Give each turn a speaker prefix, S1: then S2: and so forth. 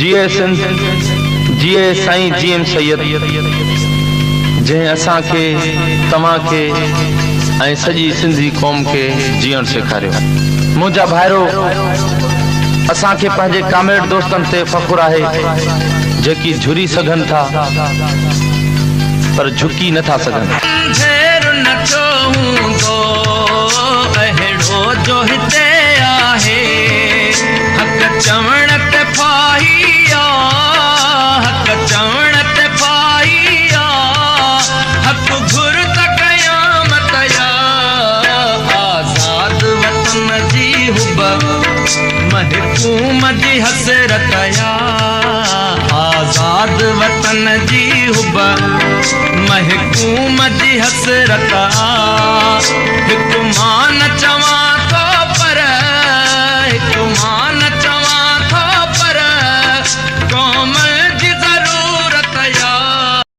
S1: जिए साईं जीएम सैयद जंहिं असांखे तव्हांखे ऐं सॼी सिंधी क़ौम खे जीअण सेखारियो। मुंहिंजा भाइरो, असांखे पंहिंजे कामेड़ दोस्तनि ते फ़ख़ुरु आहे जेकी झुरी सघनि था पर झुकी नथा सघनि।
S2: महकूम जी हसरत या आज़ाद वतन जी हुब, महकूम जी हसरत हिकु मान चवा